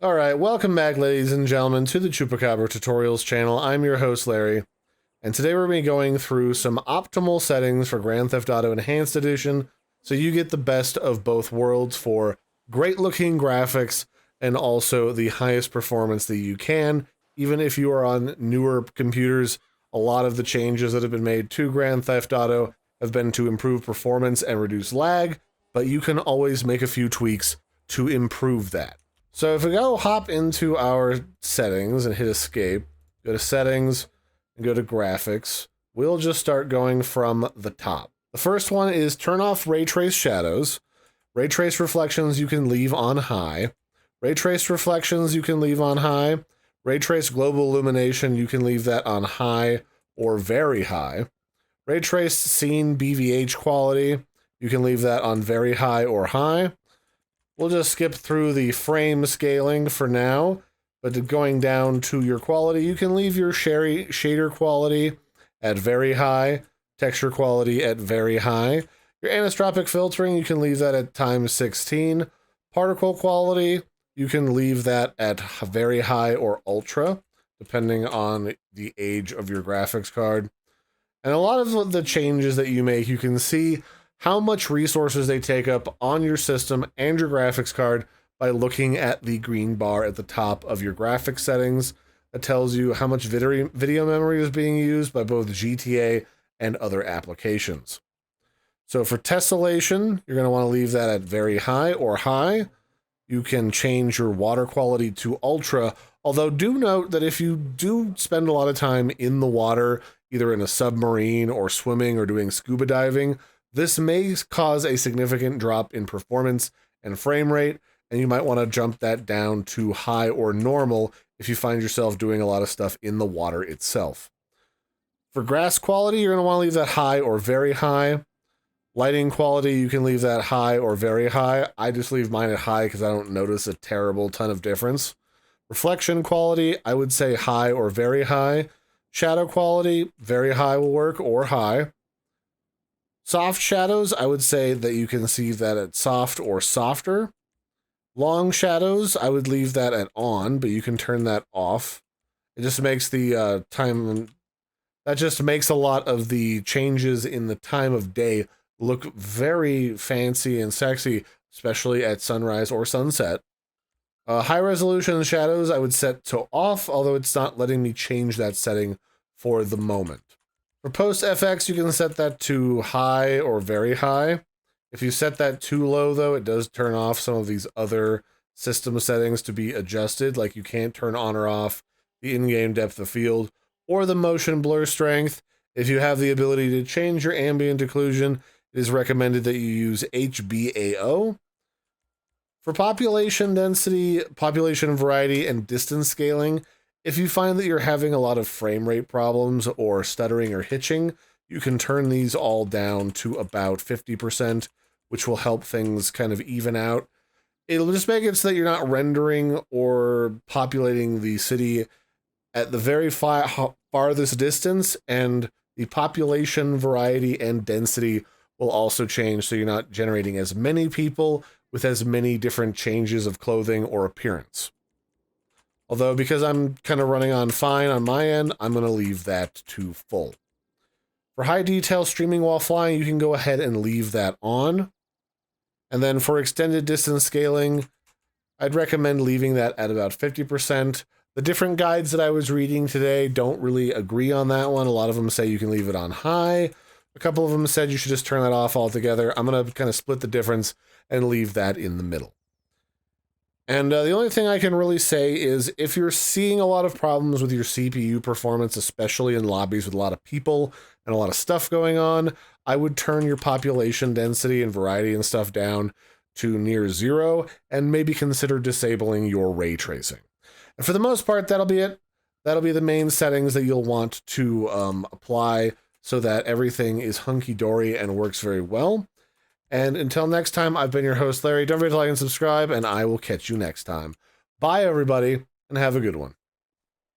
Alright, welcome back ladies and gentlemen to the Chupacabra tutorials channel. I'm your host Larry, and today we're going to be going through some optimal settings for Grand Theft Auto Enhanced Edition so you get the best of both worlds for great looking graphics and also the highest performance that you can. Even if you are on newer computers, a lot of the changes that have been made to Grand Theft Auto have been to improve performance and reduce lag, but you can always make a few tweaks to improve that. So if we go hop into our settings and hit escape, go to settings and go to graphics, we'll just start going from the top. The first one is turn off ray trace shadows. Ray trace reflections you can leave on high. Ray trace reflections you can leave on high. Ray trace global illumination you can leave that on high or very high. Ray trace scene BVH quality you can leave that on very high or high. We'll just skip through the frame scaling for now, but going down to your quality, you can leave your shader quality at very high, texture quality at very high. Your anisotropic filtering, you can leave that at times 16. Particle quality, you can leave that at very high or ultra, depending on the age of your graphics card. And a lot of the changes that you make, you can see how much resources they take up on your system and your graphics card by looking at the green bar at the top of your graphics settings. That tells you how much video memory is being used by both GTA and other applications. So for tessellation, you're going to want to leave that at very high or high. You can change your water quality to ultra, although do note that if you do spend a lot of time in the water, either in a submarine or swimming or doing scuba diving, this may cause a significant drop in performance and frame rate, and you might want to jump that down to high or normal if you find yourself doing a lot of stuff in the water itself. For grass quality, you're going to want to leave that high or very high. Lighting quality, you can leave that high or very high. I just leave mine at high because I don't notice a terrible ton of difference. Reflection quality, I would say high or very high. Shadow quality, very high will work, or high. Soft shadows, I would say that you can see that at soft or softer. Long shadows, I would leave that at on, but you can turn that off. It just makes the that just makes a lot of the changes in the time of day look very fancy and sexy, especially at sunrise or sunset. High resolution shadows, I would set to off, although it's not letting me change that setting for the moment. For post FX, you can set that to high or very high. If you set that too low, though, it does turn off some of these other system settings to be adjusted, like you can't turn on or off the in-game depth of field or the motion blur strength. If you have the ability to change your ambient occlusion, it is recommended that you use HBAO. For population density, population variety, and distance scaling, if you find that you're having a lot of frame rate problems or stuttering or hitching, you can turn these all down to about 50%, which will help things kind of even out. It'll just make it so that you're not rendering or populating the city at the very farthest distance, and the population variety and density will also change, so you're not generating as many people with as many different changes of clothing or appearance. Although, because I'm kind of running on fine on my end, I'm going to leave that to full. For high detail streaming while flying, you can go ahead and leave that on. And then for extended distance scaling, I'd recommend leaving that at about 50%. The different guides that I was reading today don't really agree on that one. A lot of them say you can leave it on high. A couple of them said you should just turn that off altogether. I'm going to kind of split the difference and leave that in the middle. And the only thing I can really say is if you're seeing a lot of problems with your CPU performance, especially in lobbies with a lot of people and a lot of stuff going on, I would turn your population density and variety and stuff down to near 0 and maybe consider disabling your ray tracing. And for the most part, that'll be it. That'll be the main settings that you'll want to apply so that everything is hunky-dory and works very well. And until next time, I've been your host, Larry. Don't forget to like and subscribe, and I will catch you next time. Bye, everybody, and have a good one.